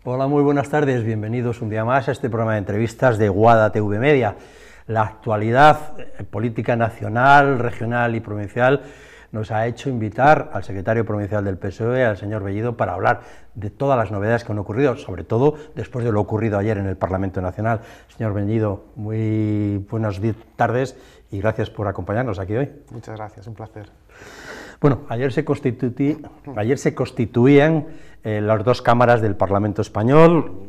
Hola, muy buenas tardes, bienvenidos un día más a este programa de entrevistas de Guada TV Media. La actualidad política nacional, regional y provincial nos ha hecho invitar al secretario provincial del PSOE, al señor Bellido, para hablar de todas las novedades que han ocurrido, sobre todo después de lo ocurrido ayer en el Parlamento Nacional. Señor Bellido, muy buenas tardes y gracias por acompañarnos aquí hoy. Muchas gracias, un placer. Bueno, ayer se constituían las dos cámaras del Parlamento español,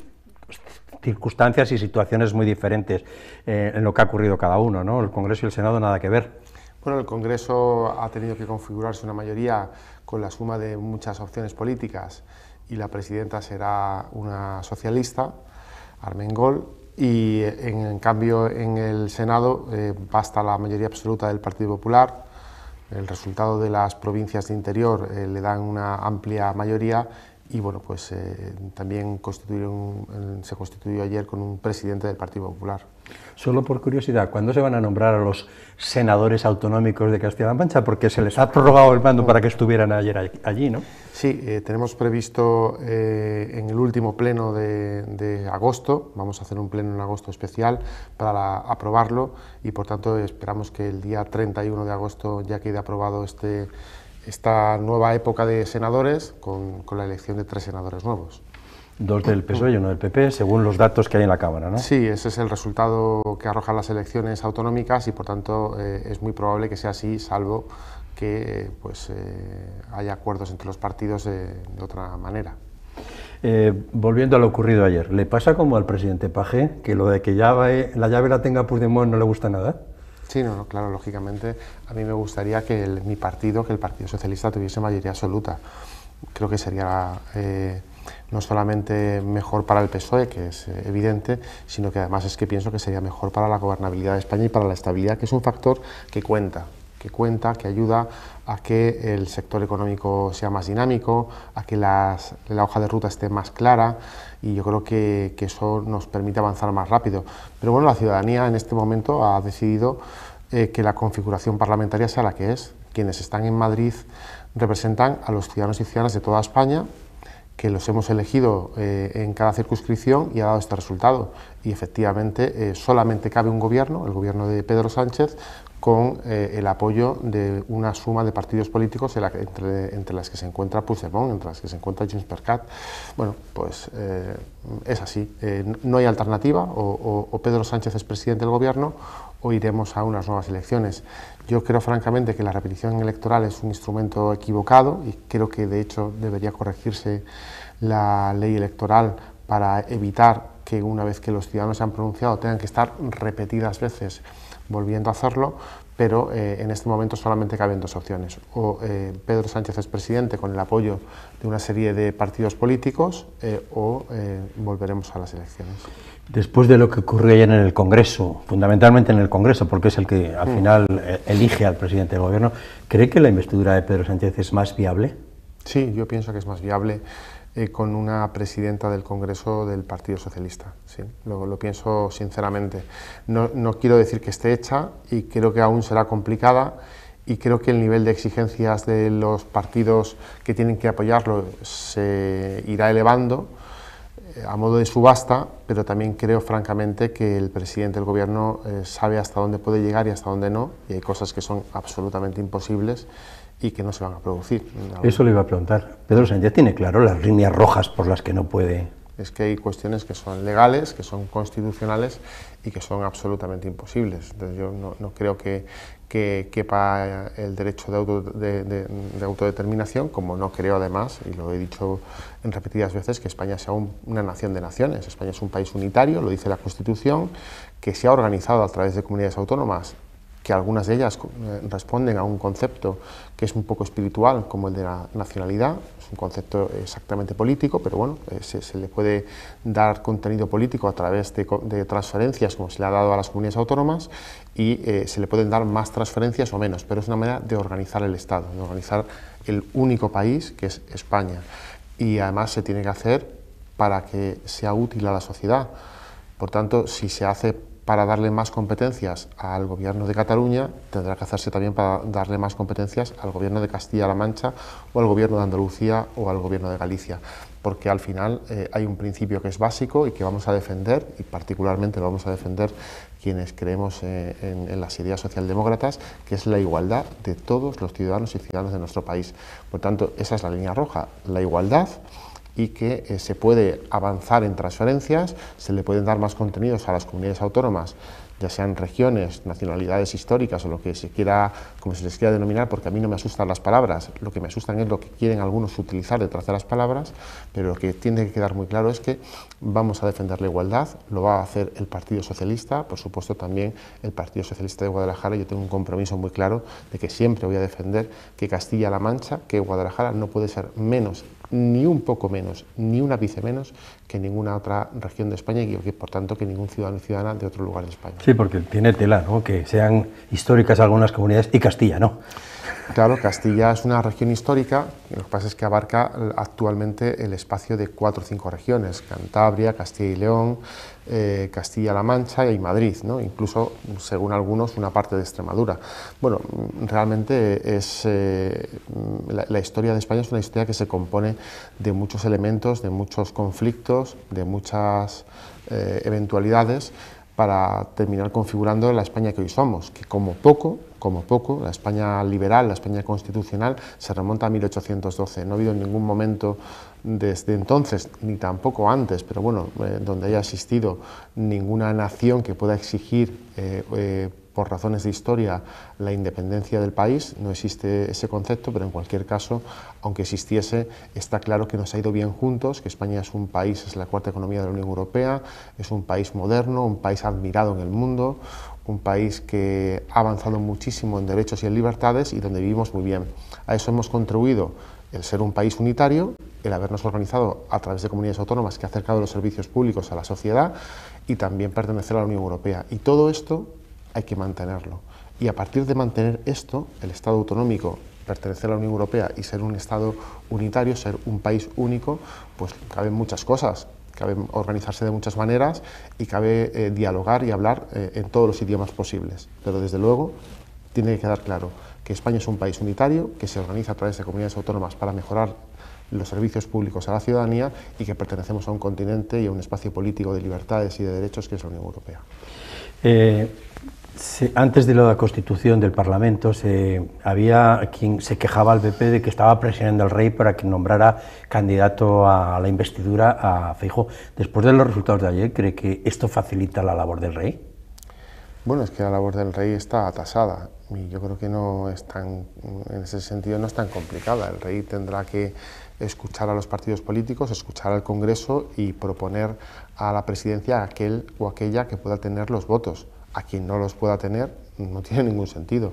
circunstancias y situaciones muy diferentes en lo que ha ocurrido cada uno, ¿no? El Congreso y el Senado nada que ver. Bueno, el Congreso ha tenido que configurarse una mayoría con la suma de muchas opciones políticas y la presidenta será una socialista, Armengol, y en cambio en el Senado basta la mayoría absoluta del Partido Popular. El resultado de las provincias de interior le dan una amplia mayoría y bueno, pues también se constituyó ayer con un presidente del Partido Popular. Solo por curiosidad, ¿cuándo se van a nombrar a los senadores autonómicos de Castilla-La Mancha? Porque se les ha prorrogado el mando para que estuvieran ayer allí, ¿no? Sí, tenemos previsto en el último pleno de agosto, vamos a hacer un pleno en agosto especial para aprobarlo y por tanto esperamos que el día 31 de agosto ya quede aprobado esta nueva época de senadores con la elección de 3 senadores nuevos. 2 del PSOE y 1 del PP, según los datos que hay en la Cámara, ¿no? Sí, ese es el resultado que arrojan las elecciones autonómicas y por tanto es muy probable que sea así, salvo que haya acuerdos entre los partidos de otra manera. Volviendo a lo ocurrido ayer, ¿le pasa como al presidente Pagé, que lo de que la llave la tenga Puigdemont no le gusta nada? Sí, no, claro, lógicamente a mí me gustaría que mi partido, que el Partido Socialista, tuviese mayoría absoluta. Creo que sería no solamente mejor para el PSOE, que es evidente, sino que además es que pienso que sería mejor para la gobernabilidad de España y para la estabilidad, que es un factor que cuenta, que ayuda a que el sector económico sea más dinámico, a que la hoja de ruta esté más clara y yo creo que eso nos permite avanzar más rápido. Pero bueno, la ciudadanía en este momento ha decidido que la configuración parlamentaria sea la que es. Quienes están en Madrid representan a los ciudadanos y ciudadanas de toda España, que los hemos elegido en cada circunscripción y ha dado este resultado. Y efectivamente solamente cabe un gobierno, el gobierno de Pedro Sánchez, con el apoyo de una suma de partidos políticos entre las que se encuentra Puigdemont, entre las que se encuentra JxCat. Bueno, pues es así, no hay alternativa, o Pedro Sánchez es presidente del gobierno o iremos a unas nuevas elecciones. Yo creo francamente que la repetición electoral es un instrumento equivocado y creo que de hecho debería corregirse la ley electoral para evitar que una vez que los ciudadanos se han pronunciado tengan que estar repetidas veces volviendo a hacerlo, pero en este momento solamente caben 2 opciones. O Pedro Sánchez es presidente con el apoyo de una serie de partidos políticos o volveremos a las elecciones. Después de lo que ocurrió ayer en el Congreso, fundamentalmente en el Congreso, porque es el que al final elige al presidente del Gobierno, ¿cree que la investidura de Pedro Sánchez es más viable? Sí, yo pienso que es más viable con una presidenta del Congreso del Partido Socialista, sí, lo pienso sinceramente. No quiero decir que esté hecha y creo que aún será complicada y creo que el nivel de exigencias de los partidos que tienen que apoyarlo se irá elevando a modo de subasta, pero también creo francamente que el presidente del Gobierno sabe hasta dónde puede llegar y hasta dónde no, y hay cosas que son absolutamente imposibles y que no se van a producir. Eso le iba a preguntar. Pedro Sánchez tiene claro las líneas rojas por las que no puede. Es que hay cuestiones que son legales, que son constitucionales y que son absolutamente imposibles. Entonces yo no creo que quepa el derecho de autodeterminación, como no creo además, y lo he dicho en repetidas veces, que España sea una nación de naciones. España es un país unitario, lo dice la Constitución, que se ha organizado a través de comunidades autónomas, que algunas de ellas responden a un concepto que es un poco espiritual, como el de la nacionalidad. Es un concepto exactamente político, pero bueno, se le puede dar contenido político a través de transferencias, como se le ha dado a las comunidades autónomas, y se le pueden dar más transferencias o menos, pero es una manera de organizar el Estado, de organizar el único país que es España. Y además se tiene que hacer para que sea útil a la sociedad. Por tanto, si se hace para darle más competencias al gobierno de Cataluña, tendrá que hacerse también para darle más competencias al gobierno de Castilla-La Mancha o al gobierno de Andalucía o al gobierno de Galicia, porque al final hay un principio que es básico y que vamos a defender, y particularmente lo vamos a defender quienes creemos en las ideas socialdemócratas, que es la igualdad de todos los ciudadanos y ciudadanas de nuestro país. Por tanto, esa es la línea roja, la igualdad, y que se puede avanzar en transferencias, se le pueden dar más contenidos a las comunidades autónomas, ya sean regiones, nacionalidades históricas o lo que se quiera, como se les quiera denominar, porque a mí no me asustan las palabras, lo que me asustan es lo que quieren algunos utilizar detrás de las palabras, pero lo que tiene que quedar muy claro es que vamos a defender la igualdad, lo va a hacer el Partido Socialista, por supuesto también el Partido Socialista de Guadalajara. Yo tengo un compromiso muy claro de que siempre voy a defender que Castilla-La Mancha, que Guadalajara no puede ser menos, ni un poco menos, ni un ápice menos que ninguna otra región de España y que por tanto que ningún ciudadano y ciudadana de otro lugar de España. Sí, porque tiene tela, ¿no?, que sean históricas algunas comunidades y Castilla, ¿no? Claro, Castilla es una región histórica, lo que pasa es que abarca actualmente el espacio de 4 o 5 regiones, Cantabria, Castilla y León, Castilla-La Mancha y Madrid, ¿no? Incluso, según algunos, una parte de Extremadura. Bueno, realmente es, la historia de España es una historia que se compone de muchos elementos, de muchos conflictos, de muchas eventualidades, para terminar configurando la España que hoy somos, que como poco, la España liberal, la España constitucional, se remonta a 1812. No ha habido en ningún momento desde entonces, ni tampoco antes, pero bueno, donde haya existido ninguna nación que pueda exigir por razones de historia la independencia del país. No existe ese concepto, pero en cualquier caso, aunque existiese, está claro que nos ha ido bien juntos, que España es un país, es la cuarta economía de la Unión Europea, es un país moderno, un país admirado en el mundo, un país que ha avanzado muchísimo en derechos y en libertades y donde vivimos muy bien. A eso hemos contribuido el ser un país unitario, el habernos organizado a través de comunidades autónomas que ha acercado los servicios públicos a la sociedad y también pertenecer a la Unión Europea. Y todo esto hay que mantenerlo. Y a partir de mantener esto, el Estado autonómico, pertenecer a la Unión Europea y ser un Estado unitario, ser un país único, pues caben muchas cosas. Cabe organizarse de muchas maneras y cabe dialogar y hablar en todos los idiomas posibles. Pero desde luego tiene que quedar claro que España es un país unitario, que se organiza a través de comunidades autónomas para mejorar los servicios públicos a la ciudadanía y que pertenecemos a un continente y a un espacio político de libertades y de derechos que es la Unión Europea. Antes de la constitución del Parlamento había quien se quejaba al PP de que estaba presionando al rey para que nombrara candidato a la investidura a Feijóo. Después de los resultados de ayer, ¿cree que esto facilita la labor del rey? Bueno, es que la labor del rey está atasada y yo creo que no es tan, en ese sentido no es tan complicada. El rey tendrá que escuchar a los partidos políticos, escuchar al Congreso y proponer a la presidencia a aquel o aquella que pueda tener los votos. A quien no los pueda tener no tiene ningún sentido.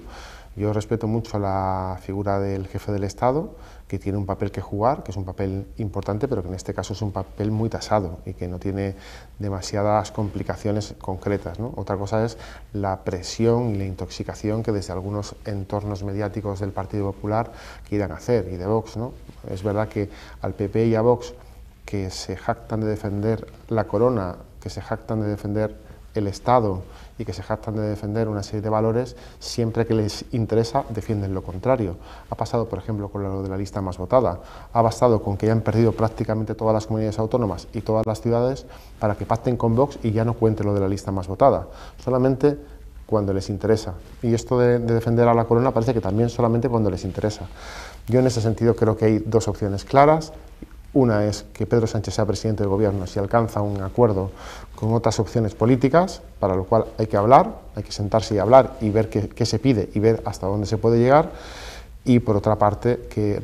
Yo respeto mucho la figura del jefe del Estado, que tiene un papel que jugar, que es un papel importante, pero que en este caso es un papel muy tasado y que no tiene demasiadas complicaciones concretas, ¿no? Otra cosa es la presión y la intoxicación que desde algunos entornos mediáticos del Partido Popular quieran hacer, y de Vox, ¿no? Es verdad que al PP y a Vox, que se jactan de defender la corona, que se jactan de defender el Estado y que se jactan de defender una serie de valores, siempre que les interesa defienden lo contrario. Ha pasado, por ejemplo, con lo de la lista más votada. Ha bastado con que hayan perdido prácticamente todas las comunidades autónomas y todas las ciudades para que pacten con Vox y ya no cuente lo de la lista más votada. Solamente cuando les interesa. Y esto de defender a la corona parece que también solamente cuando les interesa. Yo en ese sentido creo que hay dos opciones claras. Una es que Pedro Sánchez sea presidente del gobierno si alcanza un acuerdo con otras opciones políticas, para lo cual hay que hablar, hay que sentarse y hablar y ver qué se pide y ver hasta dónde se puede llegar. Y por otra parte, que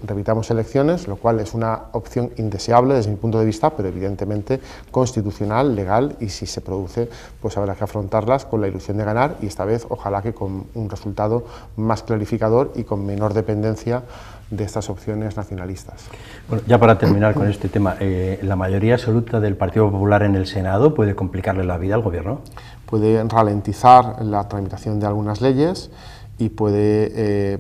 repitamos elecciones, lo cual es una opción indeseable desde mi punto de vista, pero evidentemente constitucional, legal, y si se produce, pues habrá que afrontarlas con la ilusión de ganar y esta vez ojalá que con un resultado más clarificador y con menor dependencia de estas opciones nacionalistas. Bueno, ya para terminar con este tema, ¿la mayoría absoluta del Partido Popular en el Senado puede complicarle la vida al Gobierno? Puede ralentizar la tramitación de algunas leyes y puede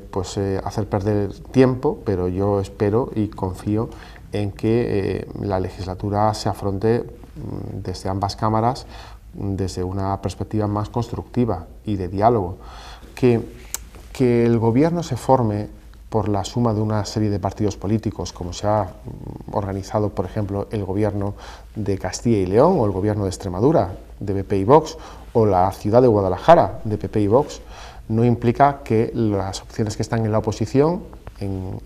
hacer perder tiempo, pero yo espero y confío en que la legislatura se afronte desde ambas cámaras desde una perspectiva más constructiva y de diálogo. Que el gobierno se forme por la suma de una serie de partidos políticos, como se ha organizado, por ejemplo, el gobierno de Castilla y León o el gobierno de Extremadura, de PP y Vox, o la ciudad de Guadalajara, de PP y Vox, no implica que las opciones que están en la oposición, en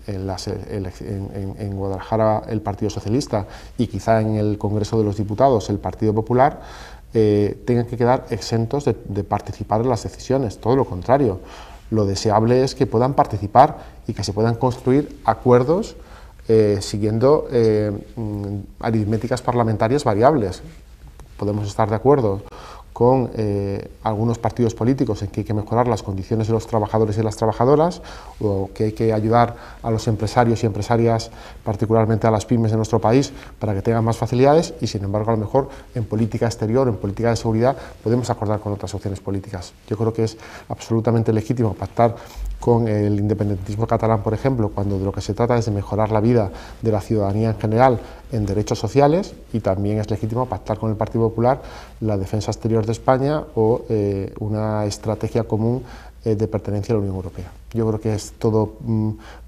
Guadalajara el Partido Socialista y quizá en el Congreso de los Diputados el Partido Popular, tengan que quedar exentos de participar en las decisiones. Todo lo contrario, lo deseable es que puedan participar y que se puedan construir acuerdos siguiendo aritméticas parlamentarias variables. Podemos estar de acuerdo con algunos partidos políticos en que hay que mejorar las condiciones de los trabajadores y las trabajadoras, o que hay que ayudar a los empresarios y empresarias, particularmente a las pymes de nuestro país, para que tengan más facilidades, y sin embargo a lo mejor en política exterior, en política de seguridad, podemos acordar con otras opciones políticas. Yo creo que es absolutamente legítimo pactar con el independentismo catalán, por ejemplo, cuando de lo que se trata es de mejorar la vida de la ciudadanía en general en derechos sociales, y también es legítimo pactar con el Partido Popular la defensa exterior de España o una estrategia común de pertenencia a la Unión Europea. Yo creo que es todo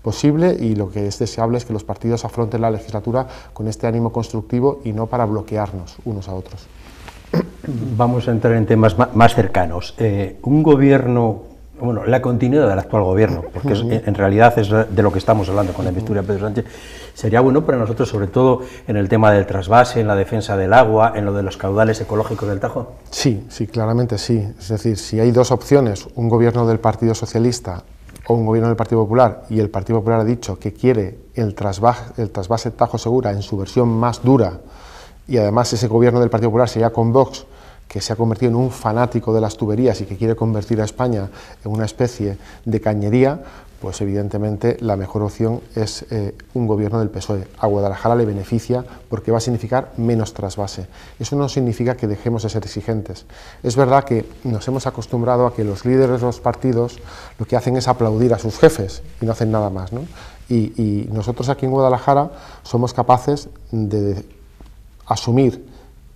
posible, y lo que es deseable es que los partidos afronten la legislatura con este ánimo constructivo y no para bloquearnos unos a otros. Vamos a entrar en temas más cercanos. Un gobierno... Bueno, la continuidad del actual gobierno, porque en realidad es de lo que estamos hablando con la investidura de Pedro Sánchez, sería bueno para nosotros, sobre todo en el tema del trasvase, en la defensa del agua, en lo de los caudales ecológicos del Tajo. Sí, claramente sí. Es decir, si hay dos opciones, un gobierno del Partido Socialista o un gobierno del Partido Popular, y el Partido Popular ha dicho que quiere el trasvase Tajo Segura en su versión más dura, y además ese gobierno del Partido Popular sería con Vox, que se ha convertido en un fanático de las tuberías y que quiere convertir a España en una especie de cañería, pues evidentemente la mejor opción es un gobierno del PSOE. A Guadalajara le beneficia porque va a significar menos trasvase. Eso no significa que dejemos de ser exigentes. Es verdad que nos hemos acostumbrado a que los líderes de los partidos lo que hacen es aplaudir a sus jefes y no hacen nada más, ¿no? Y nosotros aquí en Guadalajara somos capaces de asumir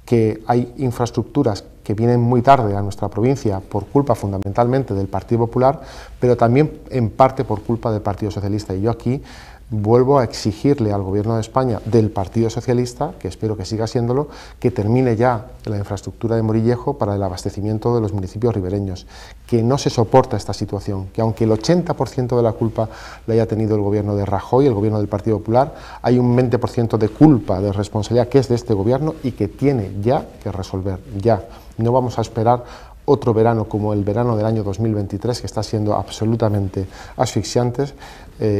que hay infraestructuras que vienen muy tarde a nuestra provincia por culpa fundamentalmente del Partido Popular, pero también en parte por culpa del Partido Socialista. Y yo aquí vuelvo a exigirle al Gobierno de España del Partido Socialista, que espero que siga siéndolo, que termine ya la infraestructura de Morillejo para el abastecimiento de los municipios ribereños, que no se soporta esta situación, que aunque el 80% de la culpa la haya tenido el Gobierno de Rajoy, el Gobierno del Partido Popular, hay un 20% de culpa, de responsabilidad que es de este Gobierno y que tiene ya que resolver, ya. No vamos a esperar otro verano como el verano del año 2023, que está siendo absolutamente asfixiante,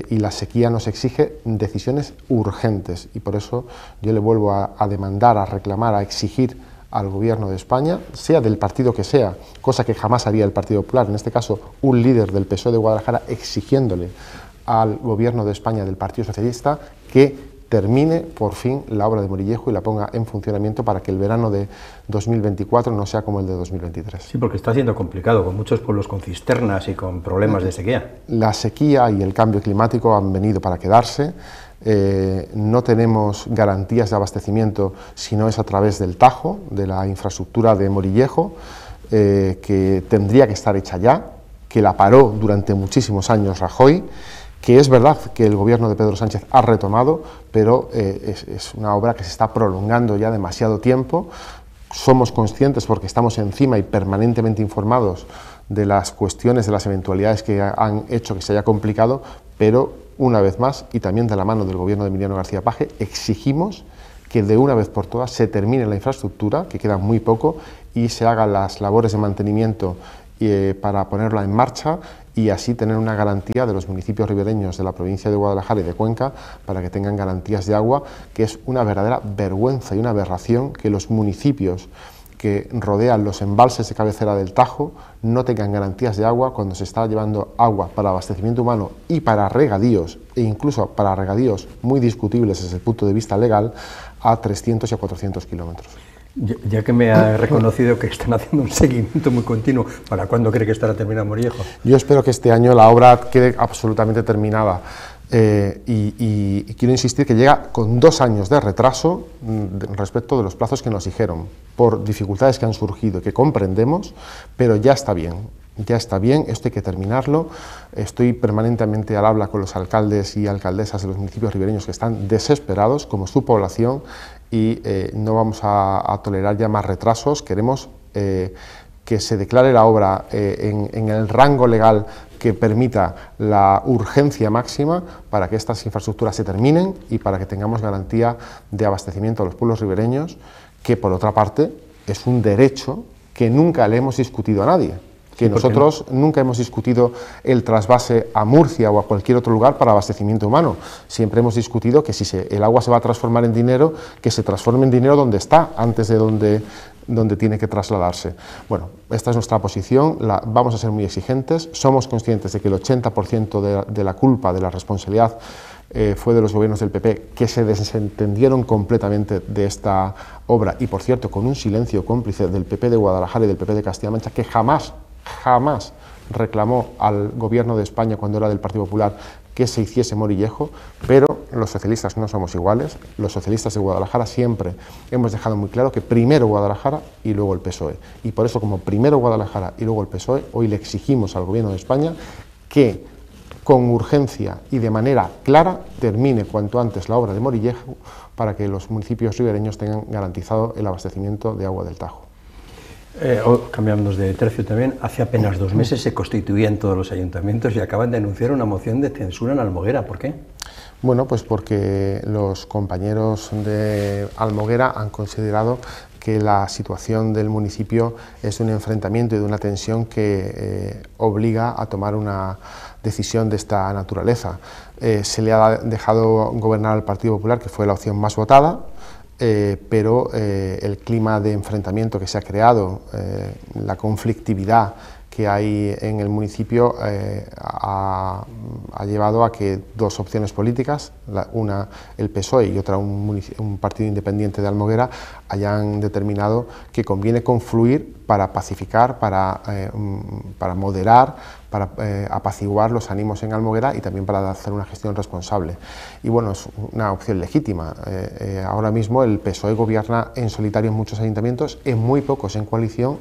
y la sequía nos exige decisiones urgentes, y por eso yo le vuelvo a demandar, a reclamar, a exigir al Gobierno de España, sea del partido que sea, cosa que jamás haría el Partido Popular, en este caso un líder del PSOE de Guadalajara exigiéndole al Gobierno de España del Partido Socialista que termine por fin la obra de Morillejo y la ponga en funcionamiento para que el verano de 2024 no sea como el de 2023. Sí, porque está siendo complicado, con muchos pueblos con cisternas y con problemas de sequía. La sequía y el cambio climático han venido para quedarse. No tenemos garantías de abastecimiento si no es a través del Tajo, de la infraestructura de Morillejo, que tendría que estar hecha ya, que la paró durante muchísimos años Rajoy, que es verdad que el Gobierno de Pedro Sánchez ha retomado, pero es una obra que se está prolongando ya demasiado tiempo. Somos conscientes, porque estamos encima y permanentemente informados de las cuestiones, de las eventualidades que han hecho que se haya complicado, pero una vez más, y también de la mano del Gobierno de Emiliano García Paje, exigimos que de una vez por todas se termine la infraestructura, que queda muy poco, y se hagan las labores de mantenimiento para ponerla en marcha, y así tener una garantía de los municipios ribereños de la provincia de Guadalajara y de Cuenca para que tengan garantías de agua, que es una verdadera vergüenza y una aberración que los municipios que rodean los embalses de cabecera del Tajo no tengan garantías de agua cuando se está llevando agua para abastecimiento humano y para regadíos, e incluso para regadíos muy discutibles desde el punto de vista legal, a 300 y a 400 kilómetros. Ya que me ha reconocido que están haciendo un seguimiento muy continuo, ¿para cuándo cree que estará terminado Morillejo? Yo espero que este año la obra quede absolutamente terminada. Y quiero insistir que llega con 2 años de retraso respecto de los plazos que nos dijeron, por dificultades que han surgido y que comprendemos, pero ya está bien. Ya está bien, esto hay que terminarlo. Estoy permanentemente al habla con los alcaldes y alcaldesas de los municipios ribereños que están desesperados, como su población, y no vamos a tolerar ya más retrasos. Queremos que se declare la obra en el rango legal que permita la urgencia máxima para que estas infraestructuras se terminen y para que tengamos garantía de abastecimiento a los pueblos ribereños, que por otra parte es un derecho que nunca le hemos discutido a nadie. Que nosotros nunca hemos discutido el trasvase a Murcia o a cualquier otro lugar para abastecimiento humano. Siempre hemos discutido que si el agua se va a transformar en dinero, que se transforme en dinero donde está, antes de donde tiene que trasladarse. Bueno, esta es nuestra posición, vamos a ser muy exigentes, somos conscientes de que el 80% de la culpa, de la responsabilidad, fue de los gobiernos del PP, que se desentendieron completamente de esta obra, y por cierto, con un silencio cómplice del PP de Guadalajara y del PP de Castilla-La Mancha, que jamás reclamó al gobierno de España, cuando era del Partido Popular, que se hiciese Morillejo. Pero los socialistas no somos iguales. Los socialistas de Guadalajara siempre hemos dejado muy claro que primero Guadalajara y luego el PSOE. Y por eso, como primero Guadalajara y luego el PSOE, hoy le exigimos al gobierno de España que con urgencia y de manera clara termine cuanto antes la obra de Morillejo, para que los municipios ribereños tengan garantizado el abastecimiento de agua del Tajo. Cambiamos de tercio también. Hace apenas 2 meses se constituían todos los ayuntamientos y acaban de anunciar una moción de censura en Almoguera. ¿Por qué? Bueno, pues porque los compañeros de Almoguera han considerado que la situación del municipio es un enfrentamiento y de una tensión que obliga a tomar una decisión de esta naturaleza. Se le ha dejado gobernar al Partido Popular, que fue la opción más votada, pero el clima de enfrentamiento que se ha creado, la conflictividad que hay en el municipio, ha llevado a que 2 opciones políticas, una el PSOE y otra un partido independiente de Almoguera, hayan determinado que conviene confluir para pacificar, para moderar, para apaciguar los ánimos en Almoguera y también para hacer una gestión responsable. Y bueno, es una opción legítima. Ahora mismo el PSOE gobierna en solitario en muchos ayuntamientos, en muy pocos en coalición,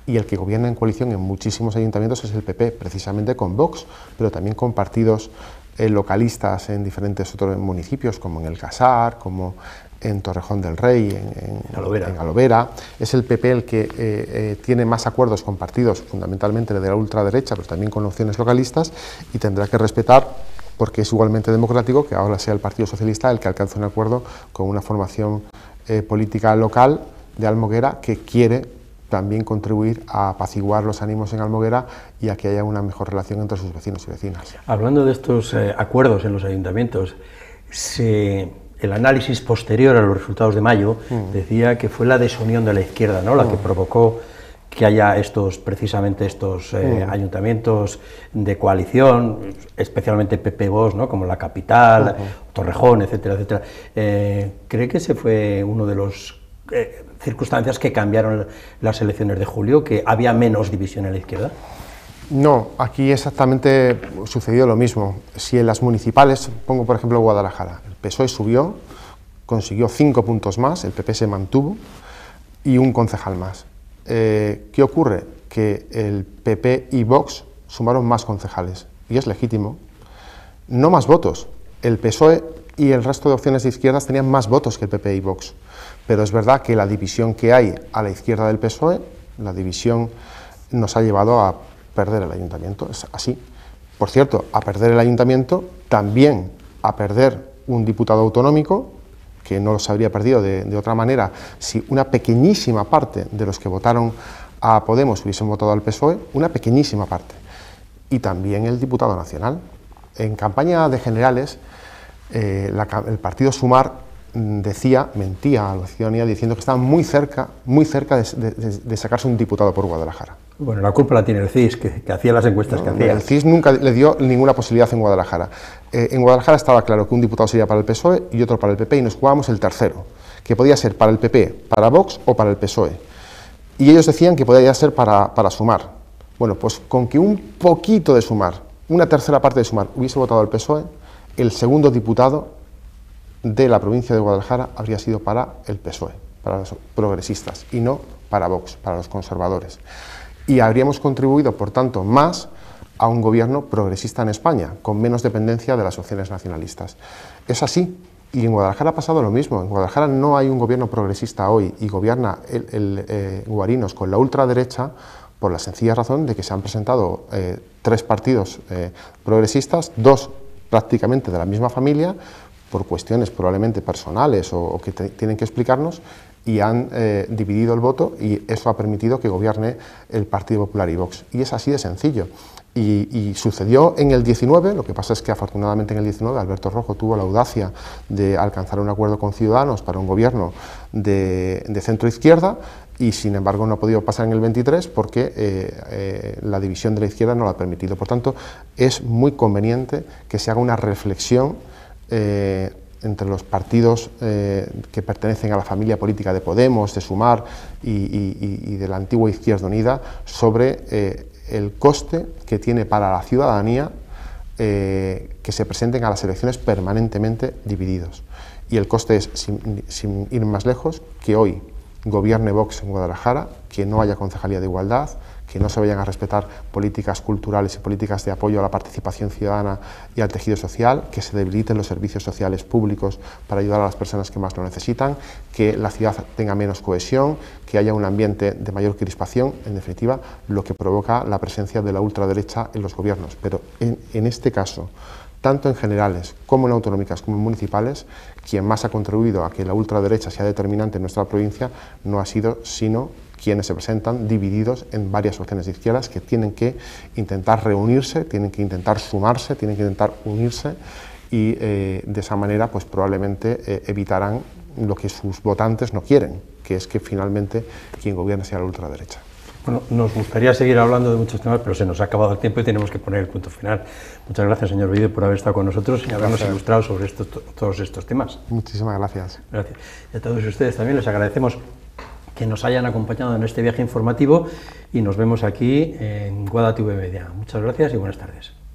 y el que gobierna en coalición en muchísimos ayuntamientos es el PP, precisamente con Vox, pero también con partidos localistas en diferentes otros municipios, como en El Casar, como en Torrejón del Rey, en Alovera. Es el PP el que tiene más acuerdos con partidos, fundamentalmente de la ultraderecha, pero también con opciones localistas, y tendrá que respetar, porque es igualmente democrático, que ahora sea el Partido Socialista el que alcance un acuerdo con una formación política local de Almoguera que quiere también contribuir a apaciguar los ánimos en Almoguera y a que haya una mejor relación entre sus vecinos y vecinas. Hablando de estos acuerdos en los ayuntamientos, el análisis posterior a los resultados de mayo decía que fue la desunión de la izquierda, ¿no?, la que provocó que haya precisamente estos ayuntamientos de coalición, especialmente PP-Vox, ¿no?, como La Capital, Torrejón, etcétera, etcétera. ¿Cree que ese fue uno de los circunstancias que cambiaron las elecciones de julio, que había menos división en la izquierda? No, aquí exactamente sucedió lo mismo. Si en las municipales, pongo por ejemplo Guadalajara, el PSOE subió, consiguió 5 puntos más, el PP se mantuvo y un concejal más. ¿Qué ocurre? Que el PP y Vox sumaron más concejales, y es legítimo. No más votos, el PSOE y el resto de opciones de izquierdas tenían más votos que el PP y Vox, pero es verdad que la división que hay a la izquierda del PSOE, la división nos ha llevado a perder el ayuntamiento, es así. Por cierto, a perder el ayuntamiento, también a perder un diputado autonómico, que no los habría perdido de otra manera si una pequeñísima parte de los que votaron a Podemos hubiesen votado al PSOE, una pequeñísima parte. Y también el diputado nacional. En campaña de generales, el partido Sumar mentía a la ciudadanía diciendo que estaba muy cerca de sacarse un diputado por Guadalajara. Bueno, la culpa la tiene el CIS, que hacía las encuestas que hacía. El CIS nunca le dio ninguna posibilidad en Guadalajara. En Guadalajara estaba claro que un diputado sería para el PSOE y otro para el PP, y nos jugábamos el tercero, que podía ser para el PP, para Vox o para el PSOE. Y ellos decían que podía ser para Sumar. Bueno, pues con que un poquito de Sumar, una tercera parte de Sumar, hubiese votado al PSOE, el segundo diputado de la provincia de Guadalajara habría sido para el PSOE, para los progresistas, y no para Vox, para los conservadores. Y habríamos contribuido, por tanto, más a un gobierno progresista en España, con menos dependencia de las opciones nacionalistas. Es así, y en Guadalajara ha pasado lo mismo. En Guadalajara no hay un gobierno progresista hoy, y gobierna Guarinos con la ultraderecha, por la sencilla razón de que se han presentado 3 partidos progresistas, 2 prácticamente de la misma familia, por cuestiones probablemente personales o que tienen que explicarnos, y han dividido el voto, y eso ha permitido que gobierne el Partido Popular y Vox. Y es así de sencillo. Y sucedió en el 19, lo que pasa es que afortunadamente en el 19 Alberto Rojo tuvo la audacia de alcanzar un acuerdo con Ciudadanos para un gobierno de centro-izquierda, y sin embargo no ha podido pasar en el 23 porque la división de la izquierda no lo ha permitido. Por tanto, es muy conveniente que se haga una reflexión entre los partidos que pertenecen a la familia política de Podemos, de Sumar y de la antigua Izquierda Unida, sobre el coste que tiene para la ciudadanía que se presenten a las elecciones permanentemente divididos. Y el coste es, sin ir más lejos, que hoy gobierne Vox en Guadalajara, que no haya concejalía de igualdad, que no se vayan a respetar políticas culturales y políticas de apoyo a la participación ciudadana y al tejido social, que se debiliten los servicios sociales públicos para ayudar a las personas que más lo necesitan, que la ciudad tenga menos cohesión, que haya un ambiente de mayor crispación, en definitiva, lo que provoca la presencia de la ultraderecha en los gobiernos. Pero en este caso, tanto en generales como en autonómicas como en municipales, quien más ha contribuido a que la ultraderecha sea determinante en nuestra provincia no ha sido sino quienes se presentan divididos en varias opciones de izquierdas que tienen que intentar reunirse, tienen que intentar sumarse, tienen que intentar unirse, y de esa manera pues probablemente evitarán lo que sus votantes no quieren, que es que finalmente quien gobierne sea la ultraderecha. Bueno, nos gustaría seguir hablando de muchos temas, pero se nos ha acabado el tiempo y tenemos que poner el punto final. Muchas gracias, señor Bellido, por haber estado con nosotros y habernos ilustrado sobre todos estos temas. Muchísimas gracias. Gracias. Y a todos ustedes también les agradecemos que nos hayan acompañado en este viaje informativo, y nos vemos aquí en Guada TV Media. Muchas gracias y buenas tardes.